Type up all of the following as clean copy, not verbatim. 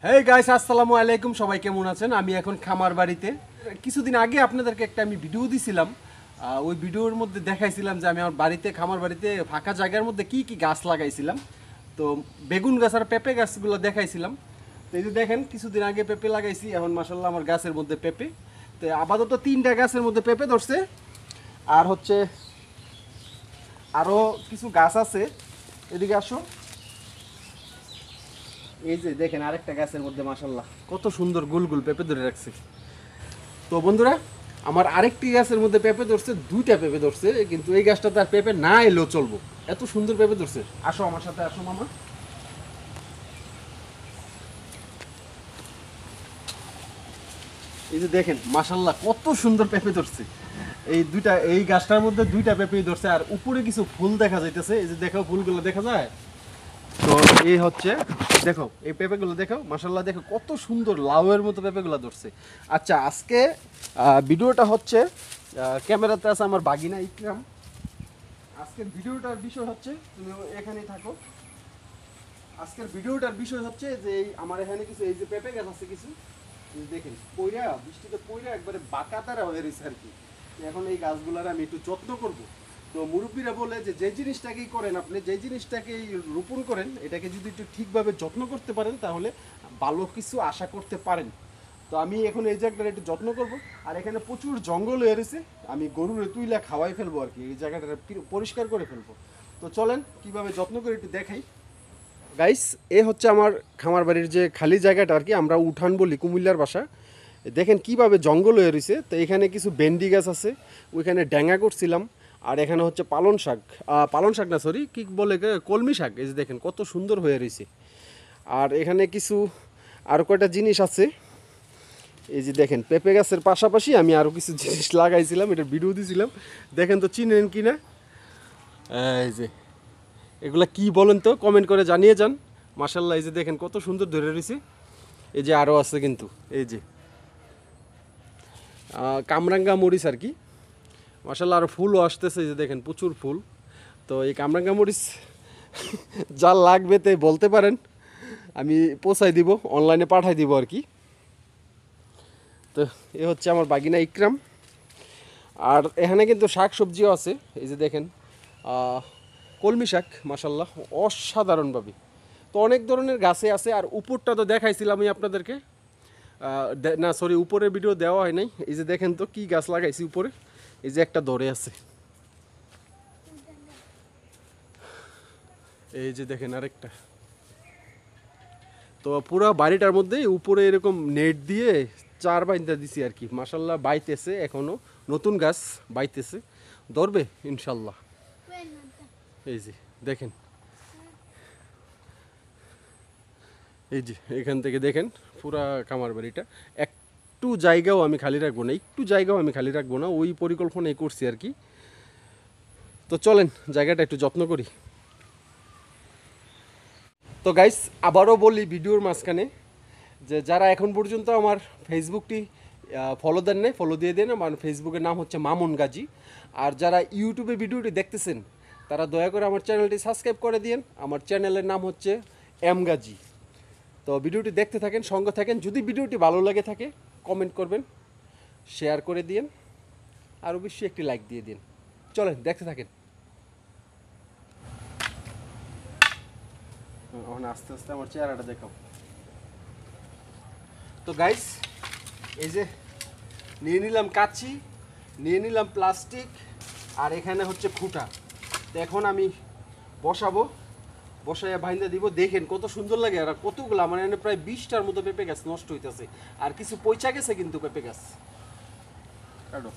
Hey guys, আসসালামু আলাইকুম। সবাই কেমন আছেন? আমি এখন খামার বাড়িতে। কিছুদিন আগে আপনাদেরকে একটা আমি ভিডিও দিছিলাম। ওই ভিডিওর মধ্যে দেখাইছিলাম যে আমি আমার বাড়িতে, খামার বাড়িতে ফাঁকা জায়গার মধ্যে কি কি গাছ লাগাইছিলাম। তো বেগুন গাছ আর পেঁপে গাছগুলো দেখাইছিলাম। তো এই যে দেখেন, কিছুদিন আগে পেঁপে লাগাইছি, এখন মাসাল্লাহ আমার গাছের মধ্যে পেঁপে। তো আপাতত 3টা গাছের মধ্যে পেঁপে ধরছে। আর হচ্ছে আরও কিছু গাছ আছে। এদিকে আসো। এই যে দেখেন, আরেকটা গাছের মধ্যে মাশাল্লাহ কত সুন্দর গুল গুল পেঁপে ধরে রাখছে। তো বন্ধুরা, আমার আরেকটি গাছের মধ্যে পেঁপে ধরছে, 2টা পেঁপে ধরছে, কিন্তু এই গাছটা তার পেঁপে না এলেও চলবো, এত সুন্দর পেঁপে ধরছে। আসো আমার সাথে, আসো মামা। এই যে দেখেন মাশাল্লাহ কত সুন্দর পেঁপে ধরছে। এই গাছটার মধ্যে 2টা পেঁপেই ধরছে, আর উপরে কিছু ফুল দেখা যাইতেছে। এই যে দেখো, ফুলগুলো দেখা যায়। তো এই হচ্ছে, দেখো এই পেঁপেগুলো দেখো, মাশাল্লাহ দেখো কত সুন্দর লাউয়ের মতো পেঁপেগুলো ধরছে। আচ্ছা, আজকে ভিডিওটা হচ্ছে, ক্যামেরাতে আছে আমার বাগিনা ইকরাম। আজকের ভিডিওটার বিষয় হচ্ছে, তুমি এখানেই থাকো। আজকের ভিডিওটার বিষয় হচ্ছে যে আমার এখানে কিছু, এই যে পেঁপে গাছ আছে কিছু, এই যে দেখেন পইরা, বৃষ্টিতে পইরা একবারে বাঁকা তারা হয়ে রয়েছে আর কি। এখন এই গাছগুলার আমি একটু যত্ন করব। তো মুরব্বীরা বলে যে যে জিনিসটাকেই করেন, আপনি যে জিনিসটাকেই রোপণ করেন, এটাকে যদি একটু ঠিকভাবে যত্ন করতে পারেন তাহলে ভালো কিছু আশা করতে পারেন। তো আমি এখন এই জায়গাটা একটু যত্ন করব। আর এখানে প্রচুর জঙ্গল হয়ে রয়েছে, আমি গরুরে তুইলা খাওয়াই ফেলবো আর কি, এই জায়গাটা পরিষ্কার করে ফেলবো। তো চলেন কিভাবে যত্ন করে একটু দেখাই। গাইস, এ হচ্ছে আমার খামার বাড়ির যে খালি জায়গাটা আর কি, আমরা উঠান বলি কুমিল্লার ভাষা। দেখেন কিভাবে জঙ্গল হয়ে রয়েছে। তো এখানে কিছু ভেন্ডি গাছ আছে, ওইখানে ড্যাঙ্গা করছিলাম। আর এখানে হচ্ছে পালন শাক, পালন শাক না সরি, কি বলে কলমি শাক। এই যে দেখেন কত সুন্দর হয়ে রয়েছে। আর এখানে কিছু আরও কয়টা জিনিস আছে। এই যে দেখেন, পেঁপে গাছের পাশাপাশি আমি আরও কিছু জিনিস লাগাইছিলাম, এটা ভিডিও দিয়েছিলাম। দেখেন তো চিনেন কি না। এই যে এগুলা কি বলেন তো, কমেন্ট করে জানিয়ে যান। মাশাল্লাহ এই যে দেখেন কত সুন্দর ধরে রয়েছে। এই যে আরও আছে কিন্তু, এই যে কামরাঙ্গা মরিচ আর কি। মাশাল্লাহ আরও ফুলও আসতেছে, এই যে দেখেন প্রচুর ফুল। তো এই কামরাঙ্গা মরিচ যা লাগবে তাই বলতে পারেন, আমি পৌঁছাই দিব, অনলাইনে পাঠাই দিব আর কি। তো এ হচ্ছে আমার বাগিনা ইকরাম। আর এখানে কিন্তু শাক সবজিও আছে, এই যে দেখেন কলমি শাক মাশাল্লাহ অসাধারণভাবে। তো অনেক ধরনের গাছে আছে। আর উপরটা তো দেখাইছিলাম আমি আপনাদেরকে, না সরি, উপরের ভিডিও দেওয়া হয় নাই। এই যে দেখেন তো কি গাছ লাগাইছি উপরে, এই যে একটা ধরে আছে, এই যে দেখেন আরেকটা। তো পুরো বাড়িটার মধ্যে উপরে এরকম নেট দিয়ে 4 বাইন্দা দিছি আর কি। মাশাল্লাহ বাইতেছে, এখনো নতুন গাছ বাইতেছে, ধরবে ইনশাল্লাহ। এই যে দেখেন, এই যে এখান থেকে দেখেন পুরা খামার বাড়িটা। একটু জায়গাও আমি খালি রাখবো না, একটু জায়গাও আমি খালি রাখবো না, ওই পরিকল্পনাই করছি আর কি। তো চলেন জায়গাটা একটু যত্ন করি। তো গাইস, আবারও বলি ভিডিওর মাঝখানে, যে যারা এখন পর্যন্ত আমার ফেসবুকটি ফলো দেন নাই, ফলো দিয়ে দেন। আমার ফেসবুকের নাম হচ্ছে মামুন গাজী। আর যারা ইউটিউবে ভিডিওটি দেখতেছেন, তারা দয়া করে আমার চ্যানেলটি সাবস্ক্রাইব করে দিন। আমার চ্যানেলের নাম হচ্ছে এম গাজী। তো ভিডিওটি দেখতে থাকেন, সঙ্গে থাকেন। যদি ভিডিওটি ভালো লাগে থাকে কমেন্ট করবেন, শেয়ার করে দিন, আর অবশ্যই একটি লাইক দিয়ে দিন। চলেন দেখতে থাকেন। এখন আস্তে আস্তে আমার চেহারাটা দেখাও। তো গাইস, এই যে নিয়ে নিলাম কাঁচি, নিয়ে নিলাম প্লাস্টিক, আর এখানে হচ্ছে খুঁটা। তো এখন আমি বসাবো, বসাইয়া বাইন্দা দিব। দেখেন কত সুন্দর লাগে। আর কতগুলো আমার এখানে প্রায় 20টার মতো পেঁপে গাছ নষ্ট হইতেছে, আর কিছু পয়সা গেছে কিন্তু পেঁপে গাছ। কাটো।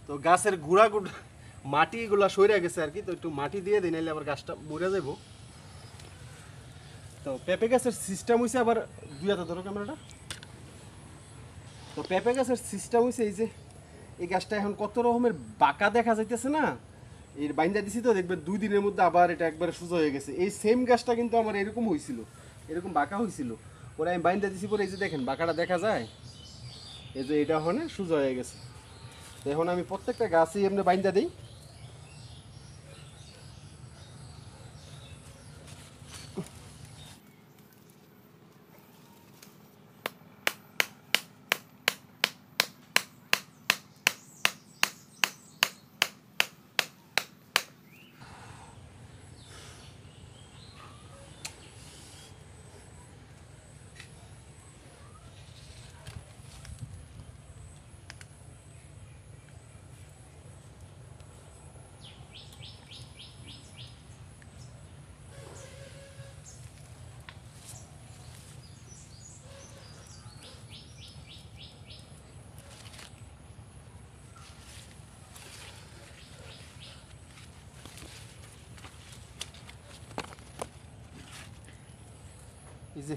তো গাছের গুড়া মাটিগুলা সরে গেছে আর কি, তো একটু মাটি দিয়ে দিই, নাইলে আবার গাছটা মরে যাবো। তো পেঁপে গাছের সিস্টেম হয়েছে আবার দুই হাতে ধরো ক্যামেরাটা। তো পেঁপে গাছের সিস্টেম হয়েছে এই যে এই গাছটা এখন কত রকমের বাঁকা দেখা যাইতেছে না, এর বাইন্দা দিছি তো দেখবেন 2 দিনের মধ্যে আবার এটা একবারে সোজা হয়ে গেছে। এই সেম গাছটা কিন্তু আমার এরকম হয়েছিল, এরকম বাঁকা হয়েছিল, পরে আমি বাইন্দা দিছি, পরে এই যে দেখেন বাঁকাটা দেখা যায়, এই যে এটা ওখানে সোজা হয়ে গেছে। তো এখন আমি প্রত্যেকটা গাছই এমনি বাইন্দা দিই। এই যে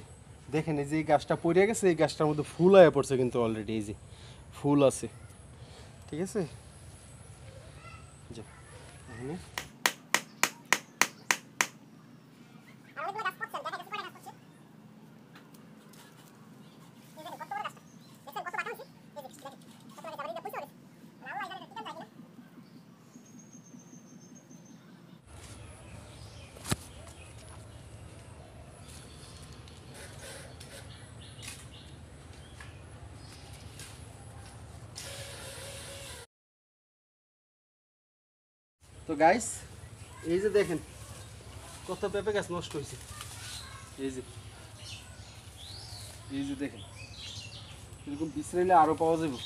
দেখেন এই যে এই গাছটা পড়ে গেছে, এই গাছটার মধ্যে ফুল আয়া পড়ছে কিন্তু অলরেডি, এই যে ফুল আছে, ঠিক আছে। এখানে তো গাইস এই যে দেখেন কত পেঁপে গাছ নষ্ট হয়েছে, এই যে দেখেন এরকম বিছরাইলে আরো পাওয়া যাবে।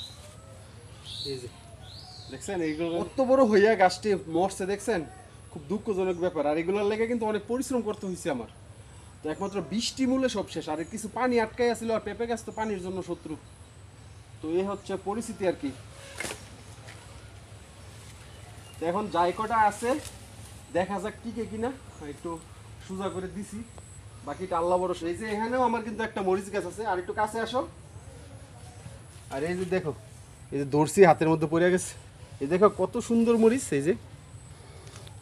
এই যে দেখছেন এইগুলো কত বড় হইয়া গাছটি মরছে, দেখছেন খুব দুঃখজনক ব্যাপার। আর এগুলোর লেগে কিন্তু অনেক পরিশ্রম করতে হয়েছে আমার। তো একমাত্র বৃষ্টি মূলে সব শেষ, আর কিছু পানি আটকাই আছিল, আর পেঁপে গাছ তো পানির জন্য শত্রু। তো এই হচ্ছে পরিস্থিতি আর কি। এখন যাই কটা আছে দেখা যাক টিকে কিনা, একটু সোজা করে দিছি, বাকিটা আল্লাহ ভরসা। এই যে এখানেও আমার কিন্তু একটা মরিচ গাছ আছে, আর একটু কাছে আসো। আর এই যে দেখো এই যে দর্শি হাতের মধ্যে পড়ে গেছে, এই দেখো কত সুন্দর মরিচ, এই যে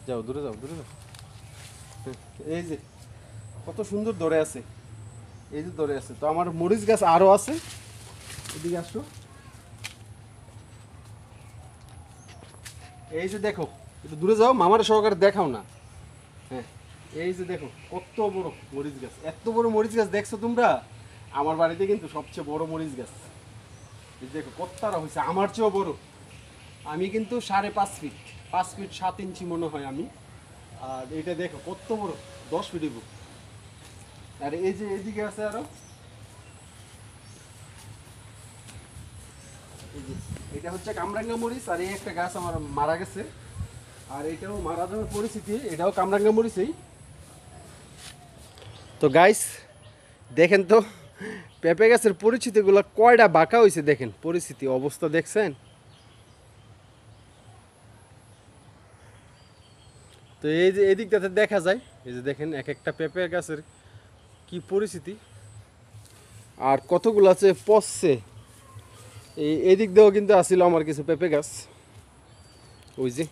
যাও দূরে যাও দূরে যাও, এই যে কত সুন্দর ধরে আছে, এই যে ধরে আছে। তো আমার মরিচ গাছ আরো আছে, এদিকে আসো। এই যে দেখো একটু দূরে যাও, মামার সহকারে দেখাও না। হ্যাঁ এই যে দেখো কত বড় মরিচ গাছ, এত বড় মরিচ গাছ দেখছো তোমরা? আমার বাড়িতে কিন্তু সবচেয়ে বড় মরিচ গাছ। এই দেখো কতটা হয়েছে, আমার চেয়েও বড়। আমি কিন্তু 5.5 ফিট, 5 ফিট 7 ইঞ্চি মনে হয় আমি। আর এটা দেখো কত বড়, 10 ফিট হইব। আর এই যে এদিকে আছে আরো, এটা হচ্ছে কামরাঙ্গা মরিচ। আর এই একটা গাছ আমার মারা গেছে, আর এটাও মারা যাওয়ার পরিস্থিতি, এটাও কামরাঙ্গা মরিচই। তো গাইস দেখেন তো পেঁপে গাছের পরিস্থিতিগুলো কয়টা বাঁকা হয়েছে, দেখেন পরিস্থিতি অবস্থা দেখছেন। তো এই যে এদিকটাতে দেখা যায়, এই যে দেখেন এক একটা পেঁপে গাছের কি পরিস্থিতি, আর কতগুলো আছে পচছে। এই দিক দিয়েও কিন্তু আসছিল আমার কিছু পেঁপে গাছ, ওই যে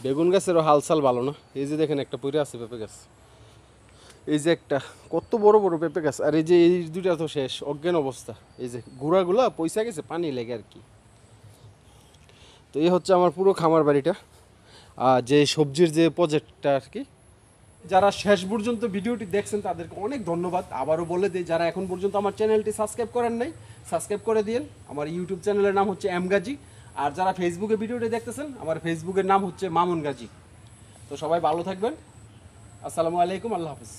বেগুন গাছেরও হালচাল ভালো না। এই যে দেখেন একটা পড়ে আছে পেঁপে গাছ, এই যে একটা কত বড় বড় পেঁপে গাছ। আর এই যে এই দুইটা তো শেষ, অজ্ঞান অবস্থা। এই যে গুঁড়াগুলা পয়সা গেছে পানি লেগে আর কি। তো এই হচ্ছে আমার পুরো খামার বাড়িটা, আর যে সবজির যে প্রজেক্টটা আর কি। যারা শেষ পর্যন্ত ভিডিওটি দেখছেন তাদেরকে অনেক ধন্যবাদ। আবারও বলে দিই, যারা এখন পর্যন্ত আমার চ্যানেলটি সাবস্ক্রাইব করেন নাই, সাবস্ক্রাইব করে দিন। আমার ইউটিউব চ্যানেলের নাম হচ্ছে এম গাজী। আর যারা ফেসবুকে ভিডিওটি দেখতেছেন, আমার ফেসবুকের নাম হচ্ছে মামুন গাজী। তো সবাই ভালো থাকবেন, আসসালামু আলাইকুম, আল্লাহ হাফিজ।